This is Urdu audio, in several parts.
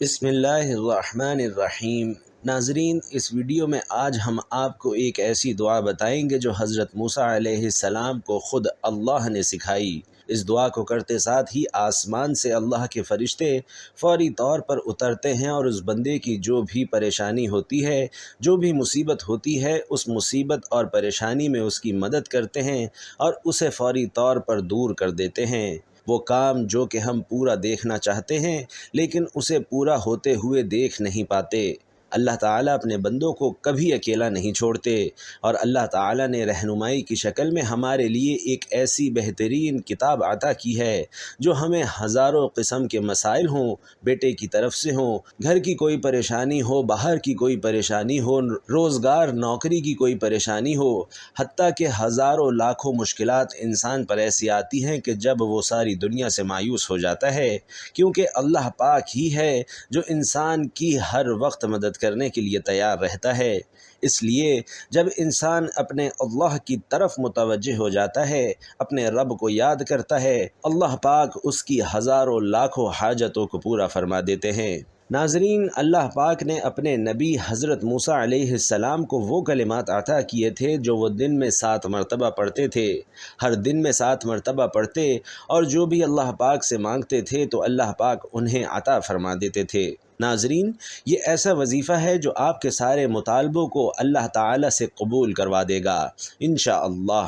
بسم اللہ الرحمن الرحیم۔ ناظرین، اس ویڈیو میں آج ہم آپ کو ایک ایسی دعا بتائیں گے جو حضرت موسیٰ علیہ السلام کو خود اللہ نے سکھائی۔ اس دعا کو کرتے ساتھ ہی آسمان سے اللہ کے فرشتے فوری طور پر اترتے ہیں اور اس بندے کی جو بھی پریشانی ہوتی ہے، جو بھی مصیبت ہوتی ہے، اس مصیبت اور پریشانی میں اس کی مدد کرتے ہیں اور اسے فوری طور پر دور کر دیتے ہیں۔ وہ کام جو کہ ہم پورا دیکھنا چاہتے ہیں لیکن اسے پورا ہوتے ہوئے دیکھ نہیں پاتے۔ اللہ تعالیٰ اپنے بندوں کو کبھی اکیلا نہیں چھوڑتے، اور اللہ تعالیٰ نے رہنمائی کی شکل میں ہمارے لیے ایک ایسی بہترین کتاب عطا کی ہے جو ہمیں ہزاروں قسم کے مسائل ہوں، بیٹے کی طرف سے ہوں، گھر کی کوئی پریشانی ہو، باہر کی کوئی پریشانی ہو، روزگار نوکری کی کوئی پریشانی ہو، حتیٰ کہ ہزاروں لاکھوں مشکلات انسان پر ایسی آتی ہیں کہ جب وہ ساری دنیا سے مایوس ہو جاتا ہے، کیونکہ اللہ پاک ہی ہے جو انسان کی ہر وقت مدد کرنے کے لیے تیار رہتا ہے۔ اس لیے جب انسان اپنے اللہ کی طرف متوجہ ہو جاتا ہے، اپنے رب کو یاد کرتا ہے، اللہ پاک اس کی ہزاروں لاکھوں حاجتوں کو پورا فرما دیتے ہیں۔ ناظرین، اللہ پاک نے اپنے نبی حضرت موسیٰ علیہ السلام کو وہ کلمات عطا کیے تھے جو وہ دن میں 7 مرتبہ پڑھتے تھے۔ ہر دن میں 7 مرتبہ پڑھتے اور جو بھی اللہ پاک سے مانگتے تھے تو اللہ پاک انہیں عطا فرما دیتے تھے۔ ناظرین، یہ ایسا وظیفہ ہے جو آپ کے سارے مطالبوں کو اللہ تعالیٰ سے قبول کروا دے گا انشاءاللہ۔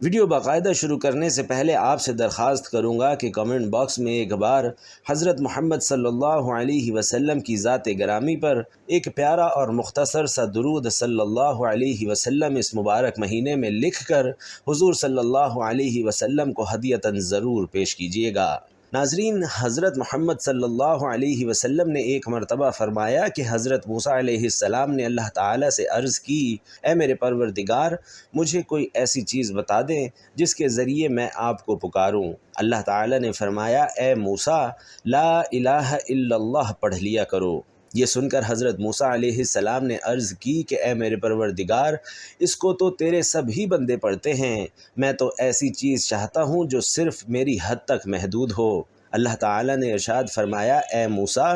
ویڈیو باقاعدہ شروع کرنے سے پہلے آپ سے درخواست کروں گا کہ کمنٹ باکس میں ایک بار حضرت محمد صلی اللہ علیہ وسلم کی ذات گرامی پر ایک پیارا اور مختصر سا درود صلی اللہ علیہ وسلم اس مبارک مہینے میں لکھ کر حضور صلی اللہ علیہ وسلم کو ہدیۃً ضرور پیش کیجیے گا۔ ناظرین، حضرت محمد صلی اللہ علیہ وسلم نے ایک مرتبہ فرمایا کہ حضرت موسیٰ علیہ السلام نے اللہ تعالیٰ سے عرض کی، اے میرے پروردگار، مجھے کوئی ایسی چیز بتا دیں جس کے ذریعے میں آپ کو پکاروں۔ اللہ تعالیٰ نے فرمایا، اے موسیٰ، لا الہ الا اللہ پڑھ لیا کرو۔ یہ سن کر حضرت موسیٰ علیہ السلام نے عرض کی کہ اے میرے پروردگار، اس کو تو تیرے سبھی بندے پڑھتے ہیں، میں تو ایسی چیز چاہتا ہوں جو صرف میری حد تک محدود ہو۔ اللہ تعالیٰ نے ارشاد فرمایا، اے موسیٰ،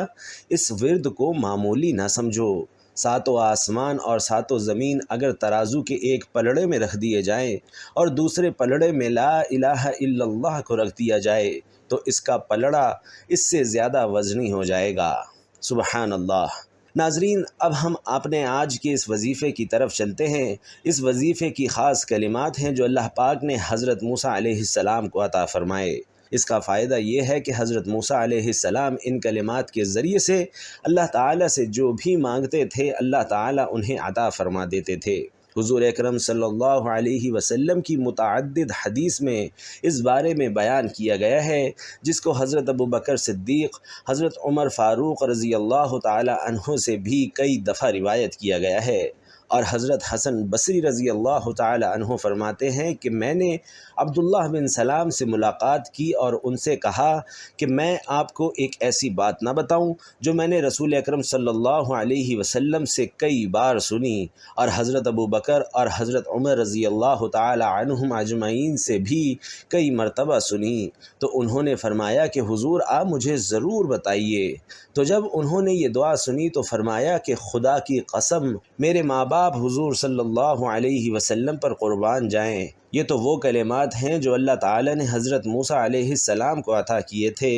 اس ورد کو معمولی نہ سمجھو۔ 7 آسمان اور 7 زمین اگر ترازو کے ایک پلڑے میں رکھ دیے جائیں اور دوسرے پلڑے میں لا الہ الا اللہ کو رکھ دیا جائے تو اس کا پلڑا اس سے زیادہ وزنی ہو جائے گا۔ سبحان اللہ۔ ناظرین، اب ہم اپنے آج کے اس وظیفے کی طرف چلتے ہیں۔ اس وظیفے کی خاص کلمات ہیں جو اللہ پاک نے حضرت موسیٰ علیہ السلام کو عطا فرمائے۔ اس کا فائدہ یہ ہے کہ حضرت موسیٰ علیہ السلام ان کلمات کے ذریعے سے اللہ تعالیٰ سے جو بھی مانگتے تھے اللہ تعالیٰ انہیں عطا فرما دیتے تھے۔ حضور اکرم صلی اللہ علیہ وسلم کی متعدد حدیث میں اس بارے میں بیان کیا گیا ہے، جس کو حضرت ابوبکر صدیق، حضرت عمر فاروق رضی اللہ تعالی عنہ سے بھی کئی دفعہ روایت کیا گیا ہے، اور حضرت حسن بصری رضی اللہ تعالی عنہ فرماتے ہیں کہ میں نے عبداللہ بن سلام سے ملاقات کی اور ان سے کہا کہ میں آپ کو ایک ایسی بات نہ بتاؤں جو میں نے رسول اکرم صلی اللہ علیہ وسلم سے کئی بار سنی، اور حضرت ابوبکر اور حضرت عمر رضی اللہ تعالی عنہم اجمعین سے بھی کئی مرتبہ سنی۔ تو انہوں نے فرمایا کہ حضور آپ مجھے ضرور بتائیے۔ تو جب انہوں نے یہ دعا سنی تو فرمایا کہ خدا کی قسم، میرے ماں باپ حضور صلی اللہ علیہ وسلم پر قربان جائیں، یہ تو وہ کلمات ہیں جو اللہ تعالیٰ نے حضرت موسیٰ علیہ السلام کو عطا کیے تھے۔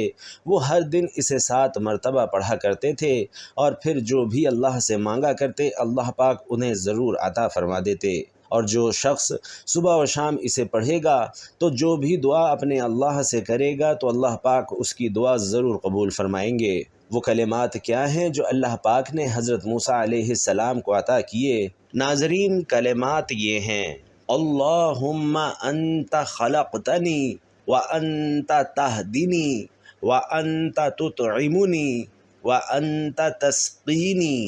وہ ہر دن اسے 7 مرتبہ پڑھا کرتے تھے، اور پھر جو بھی اللہ سے مانگا کرتے اللہ پاک انہیں ضرور عطا فرما دیتے۔ اور جو شخص صبح و شام اسے پڑھے گا تو جو بھی دعا اپنے اللہ سے کرے گا تو اللہ پاک اس کی دعا ضرور قبول فرمائیں گے۔ وہ کلمات کیا ہیں جو اللہ پاک نے حضرت موسیٰ علیہ السلام کو عطا کیے؟ ناظرین، کلمات یہ ہیں: اللہم انت خلقتنی وانت تہدنی وانت تطعمنی وانت تسقینی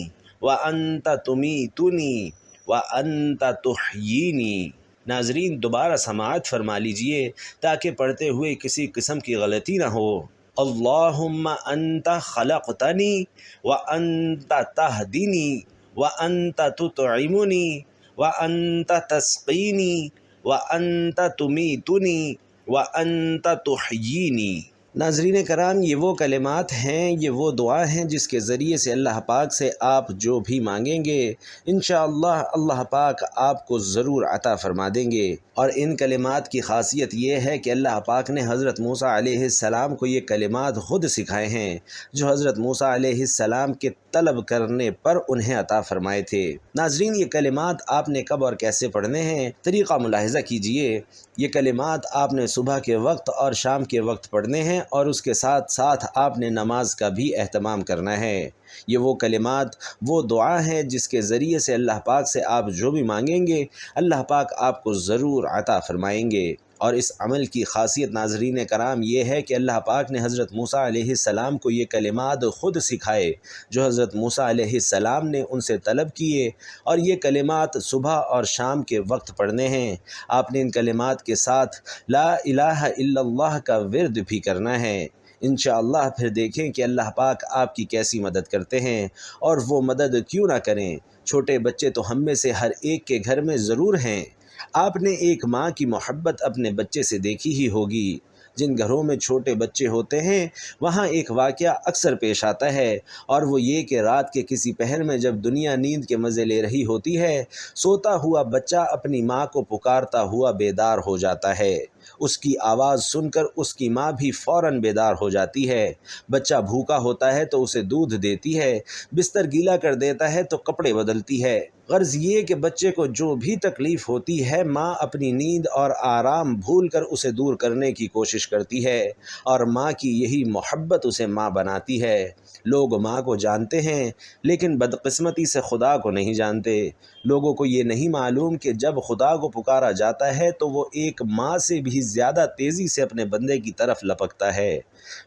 وانت تمیتنی وانت تحیینی۔ ناظرین، دوبارہ سماعت فرما لیجئے تاکہ پڑھتے ہوئے کسی قسم کی غلطی نہ ہو۔ اللہم انت خلقتنی وانت تہدنی وانت تطعمنی وانت تسقینی وانت تمیتنی وانت تحیینی۔ ناظرین کرام، یہ وہ کلمات ہیں، یہ وہ دعا ہیں جس کے ذریعے سے اللہ پاک سے آپ جو بھی مانگیں گے انشاءاللہ اللہ پاک آپ کو ضرور عطا فرما دیں گے۔ اور ان کلمات کی خاصیت یہ ہے کہ اللہ پاک نے حضرت موسیٰ علیہ السلام کو یہ کلمات خود سکھائے ہیں، جو حضرت موسیٰ علیہ السلام کے طلب کرنے پر انہیں عطا فرمائے تھے۔ ناظرین، یہ کلمات آپ نے کب اور کیسے پڑھنے ہیں، طریقہ ملاحظہ کیجئے۔ یہ کلمات آپ نے صبح کے وقت اور شام کے وقت پڑھنے ہیں، اور اس کے ساتھ ساتھ آپ نے نماز کا بھی اہتمام کرنا ہے۔ یہ وہ کلمات، وہ دعا ہے جس کے ذریعے سے اللہ پاک سے آپ جو بھی مانگیں گے اللہ پاک آپ کو ضرور عطا فرمائیں گے۔ اور اس عمل کی خاصیت ناظرین کرام یہ ہے کہ اللہ پاک نے حضرت موسیٰ علیہ السلام کو یہ کلمات خود سکھائے، جو حضرت موسیٰ علیہ السلام نے ان سے طلب کیے، اور یہ کلمات صبح اور شام کے وقت پڑھنے ہیں۔ آپ نے ان کلمات کے ساتھ لا الہ الا اللہ کا ورد بھی کرنا ہے۔ انشاءاللہ پھر دیکھیں کہ اللہ پاک آپ کی کیسی مدد کرتے ہیں، اور وہ مدد کیوں نہ کریں۔ چھوٹے بچے تو ہم میں سے ہر ایک کے گھر میں ضرور ہیں۔ آپ نے ایک ماں کی محبت اپنے بچے سے دیکھی ہی ہوگی۔ جن گھروں میں چھوٹے بچے ہوتے ہیں وہاں ایک واقعہ اکثر پیش آتا ہے، اور وہ یہ کہ رات کے کسی پہر میں جب دنیا نیند کے مزے لے رہی ہوتی ہے، سوتا ہوا بچہ اپنی ماں کو پکارتا ہوا بیدار ہو جاتا ہے۔ اس کی آواز سن کر اس کی ماں بھی فوراً بیدار ہو جاتی ہے۔ بچہ بھوکا ہوتا ہے تو اسے دودھ دیتی ہے، بستر گیلا کر دیتا ہے تو کپڑے بدلتی ہے۔ غرض یہ کہ بچے کو جو بھی تکلیف ہوتی ہے ماں اپنی نیند اور آرام بھول کر اسے دور کرنے کی کوشش کرتی ہے، اور ماں کی یہی محبت اسے ماں بناتی ہے۔ لوگ ماں کو جانتے ہیں لیکن بدقسمتی سے خدا کو نہیں جانتے۔ لوگوں کو یہ نہیں معلوم کہ جب خدا کو پکارا جاتا ہے تو وہ ایک ماں سے بھی زیادہ تیزی سے اپنے بندے کی طرف لپکتا ہے۔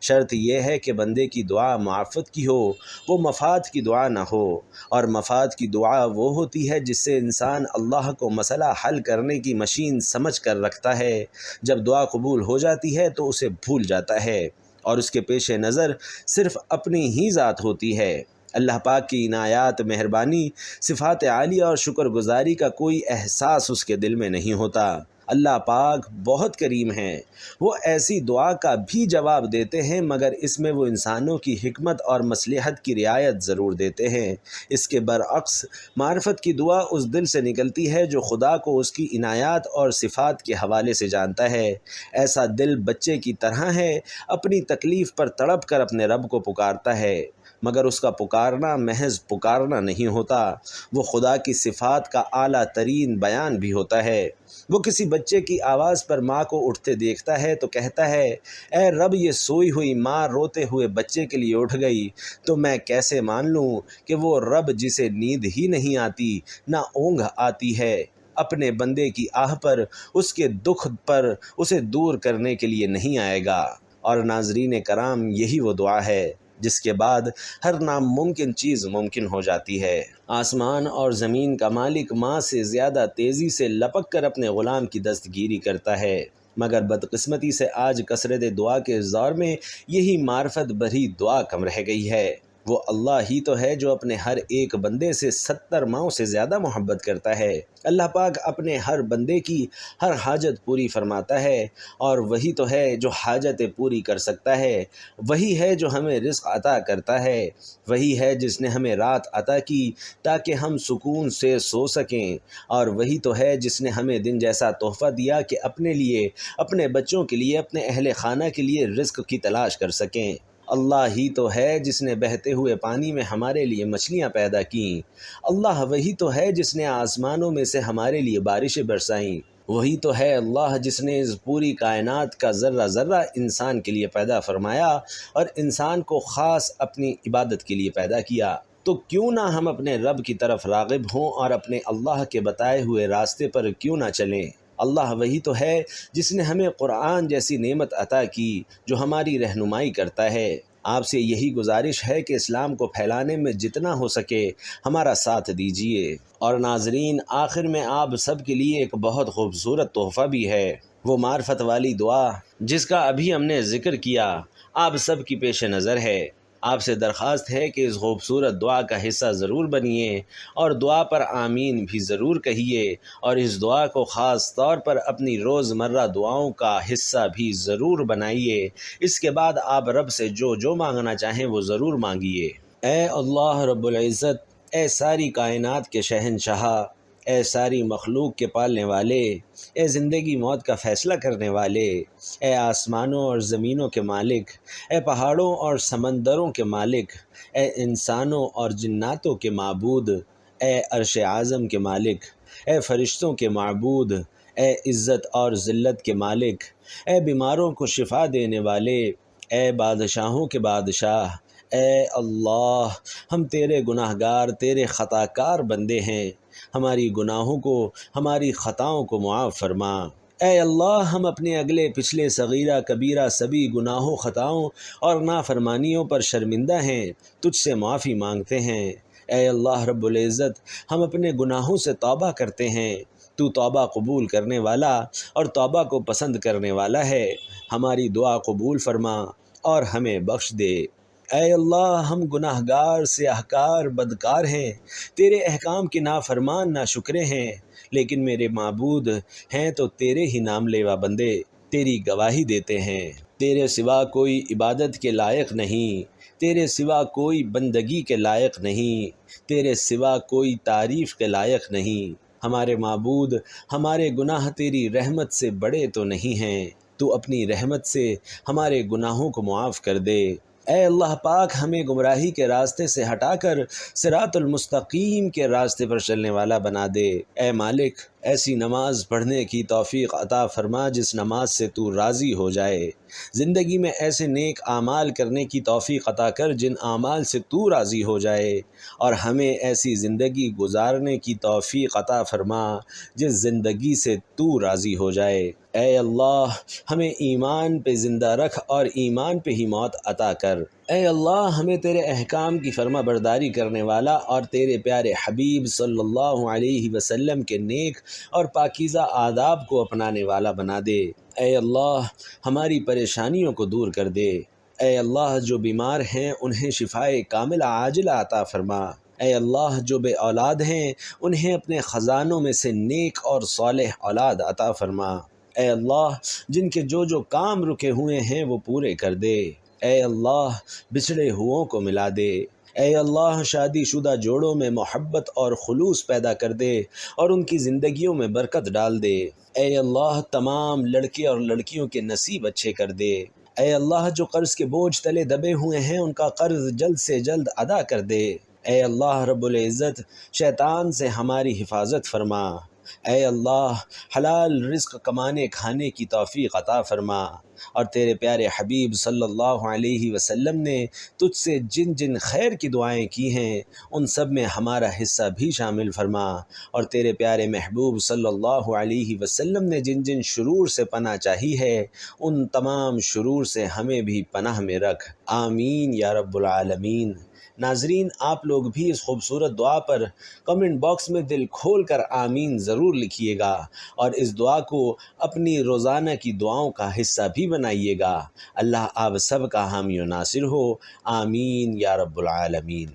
شرط یہ ہے کہ بندے کی دعا معافت کی ہو، وہ مفاد کی دعا نہ ہو، اور مفاد کی دعا وہ ہوتی ہے جس سے انسان اللہ کو مسئلہ حل کرنے کی مشین سمجھ کر رکھتا ہے۔ جب دعا قبول ہو جاتی ہے تو اسے بھول جاتا ہے، اور اس کے پیش نظر صرف اپنی ہی ذات ہوتی ہے۔ اللہ پاک کی عنایات، مہربانی، صفات عالیہ اور شکر گزاری کا کوئی احساس اس کے دل میں نہیں ہوتا۔ اللہ پاک بہت کریم ہیں، وہ ایسی دعا کا بھی جواب دیتے ہیں، مگر اس میں وہ انسانوں کی حکمت اور مصلحت کی رعایت ضرور دیتے ہیں۔ اس کے برعکس معرفت کی دعا اس دل سے نکلتی ہے جو خدا کو اس کی عنایات اور صفات کے حوالے سے جانتا ہے۔ ایسا دل بچے کی طرح ہے، اپنی تکلیف پر تڑپ کر اپنے رب کو پکارتا ہے، مگر اس کا پکارنا محض پکارنا نہیں ہوتا، وہ خدا کی صفات کا اعلیٰ ترین بیان بھی ہوتا ہے۔ وہ کسی بچے کی آواز پر ماں کو اٹھتے دیکھتا ہے تو کہتا ہے، اے رب، یہ سوئی ہوئی ماں روتے ہوئے بچے کے لیے اٹھ گئی تو میں کیسے مان لوں کہ وہ رب جسے نیند ہی نہیں آتی، نہ اونگ آتی ہے، اپنے بندے کی آہ پر، اس کے دکھ پر اسے دور کرنے کے لیے نہیں آئے گا۔ اور ناظرین کرام، یہی وہ دعا ہے جس کے بعد ہر ناممکن چیز ممکن ہو جاتی ہے۔ آسمان اور زمین کا مالک ماں سے زیادہ تیزی سے لپک کر اپنے غلام کی دستگیری کرتا ہے، مگر بدقسمتی سے آج کثرت دعا کے اس دور میں یہی معرفت بھری دعا کم رہ گئی ہے۔ وہ اللہ ہی تو ہے جو اپنے ہر ایک بندے سے 70 ماؤں سے زیادہ محبت کرتا ہے۔ اللہ پاک اپنے ہر بندے کی ہر حاجت پوری فرماتا ہے، اور وہی تو ہے جو حاجتیں پوری کر سکتا ہے۔ وہی ہے جو ہمیں رزق عطا کرتا ہے، وہی ہے جس نے ہمیں رات عطا کی تاکہ ہم سکون سے سو سکیں، اور وہی تو ہے جس نے ہمیں دن جیسا تحفہ دیا کہ اپنے لیے، اپنے بچوں کے لیے، اپنے اہل خانہ کے لیے رزق کی تلاش کر سکیں۔ اللہ ہی تو ہے جس نے بہتے ہوئے پانی میں ہمارے لیے مچھلیاں پیدا کیں۔ اللہ وہی تو ہے جس نے آسمانوں میں سے ہمارے لیے بارشیں برسائیں۔ وہی تو ہے اللہ جس نے اس پوری کائنات کا ذرہ ذرہ انسان کے لیے پیدا فرمایا، اور انسان کو خاص اپنی عبادت کے لیے پیدا کیا۔ تو کیوں نہ ہم اپنے رب کی طرف راغب ہوں اور اپنے اللہ کے بتائے ہوئے راستے پر کیوں نہ چلیں۔ اللہ وہی تو ہے جس نے ہمیں قرآن جیسی نعمت عطا کی جو ہماری رہنمائی کرتا ہے۔ آپ سے یہی گزارش ہے کہ اسلام کو پھیلانے میں جتنا ہو سکے ہمارا ساتھ دیجیے۔ اور ناظرین، آخر میں آپ سب کے لیے ایک بہت خوبصورت تحفہ بھی ہے، وہ معرفت والی دعا جس کا ابھی ہم نے ذکر کیا، آپ سب کی پیش نظر ہے۔ آپ سے درخواست ہے کہ اس خوبصورت دعا کا حصہ ضرور بنیے اور دعا پر آمین بھی ضرور کہیے، اور اس دعا کو خاص طور پر اپنی روزمرہ دعاؤں کا حصہ بھی ضرور بنائیے۔ اس کے بعد آپ رب سے جو مانگنا چاہیں وہ ضرور مانگیے۔ اے اللہ رب العزت، اے ساری کائنات کے شہنشاہ، اے ساری مخلوق کے پالنے والے، اے زندگی موت کا فیصلہ کرنے والے، اے آسمانوں اور زمینوں کے مالک، اے پہاڑوں اور سمندروں کے مالک، اے انسانوں اور جناتوں کے معبود، اے عرش اعظم کے مالک، اے فرشتوں کے معبود، اے عزت اور ذلت کے مالک، اے بیماروں کو شفا دینے والے، اے بادشاہوں کے بادشاہ، اے اللہ، ہم تیرے گناہ گار، تیرے خطا کار بندے ہیں، ہماری گناہوں کو، ہماری خطاؤں کو معاف فرما۔ اے اللہ، ہم اپنے اگلے پچھلے صغیرہ کبیرہ سبھی گناہوں، خطاؤں اور نافرمانیوں پر شرمندہ ہیں، تجھ سے معافی مانگتے ہیں۔ اے اللہ رب العزت، ہم اپنے گناہوں سے توبہ کرتے ہیں، تو توبہ قبول کرنے والا اور توبہ کو پسند کرنے والا ہے، ہماری دعا قبول فرما اور ہمیں بخش دے۔ اے اللہ، ہم گناہ گار، سیاہ کار، بدکار ہیں، تیرے احکام کے نافرمان، ناشکرے ہیں، لیکن میرے معبود ہیں تو تیرے ہی نام لیوا بندے، تیری گواہی دیتے ہیں۔ تیرے سوا کوئی عبادت کے لائق نہیں، تیرے سوا کوئی بندگی کے لائق نہیں، تیرے سوا کوئی تعریف کے لائق نہیں۔ ہمارے معبود، ہمارے گناہ تیری رحمت سے بڑے تو نہیں ہیں، تو اپنی رحمت سے ہمارے گناہوں کو معاف کر دے۔ اے اللہ پاک، ہمیں گمراہی کے راستے سے ہٹا کر صراط المستقیم کے راستے پر چلنے والا بنا دے۔ اے مالک، ایسی نماز پڑھنے کی توفیق عطا فرما جس نماز سے تو راضی ہو جائے، زندگی میں ایسے نیک اعمال کرنے کی توفیق عطا کر جن اعمال سے تو راضی ہو جائے، اور ہمیں ایسی زندگی گزارنے کی توفیق عطا فرما جس زندگی سے تو راضی ہو جائے۔ اے اللہ، ہمیں ایمان پہ زندہ رکھ اور ایمان پہ ہی موت عطا کر۔ اے اللہ، ہمیں تیرے احکام کی فرما برداری کرنے والا اور تیرے پیارے حبیب صلی اللہ علیہ وسلم کے نیک اور پاکیزہ آداب کو اپنانے والا بنا دے۔ اے اللہ، ہماری پریشانیوں کو دور کر دے۔ اے اللہ، جو بیمار ہیں انہیں شفائے کاملہ عاجلہ عطا فرما۔ اے اللہ، جو بے اولاد ہیں انہیں اپنے خزانوں میں سے نیک اور صالح اولاد عطا فرما۔ اے اللہ، جن کے جو کام رکے ہوئے ہیں وہ پورے کر دے۔ اے اللہ، بچھڑے ہوئوں کو ملا دے۔ اے اللہ، شادی شدہ جوڑوں میں محبت اور خلوص پیدا کر دے اور ان کی زندگیوں میں برکت ڈال دے۔ اے اللہ، تمام لڑکے اور لڑکیوں کے نصیب اچھے کر دے۔ اے اللہ، جو قرض کے بوجھ تلے دبے ہوئے ہیں ان کا قرض جلد سے جلد ادا کر دے۔ اے اللہ رب العزت، شیطان سے ہماری حفاظت فرما۔ اے اللہ، حلال رزق کمانے کھانے کی توفیق عطا فرما، اور تیرے پیارے حبیب صلی اللہ علیہ وسلم نے تجھ سے جن جن خیر کی دعائیں کی ہیں ان سب میں ہمارا حصہ بھی شامل فرما، اور تیرے پیارے محبوب صلی اللہ علیہ وسلم نے جن جن شرور سے پناہ چاہی ہے ان تمام شرور سے ہمیں بھی پناہ میں رکھ، آمین یا رب العالمین۔ ناظرین، آپ لوگ بھی اس خوبصورت دعا پر کمنٹ باکس میں دل کھول کر آمین ضرور لکھیے گا، اور اس دعا کو اپنی روزانہ کی دعاؤں کا حصہ بھی بنائیے گا۔ اللہ آپ سب کا حامی و ناصر ہو، آمین یا رب العالمین۔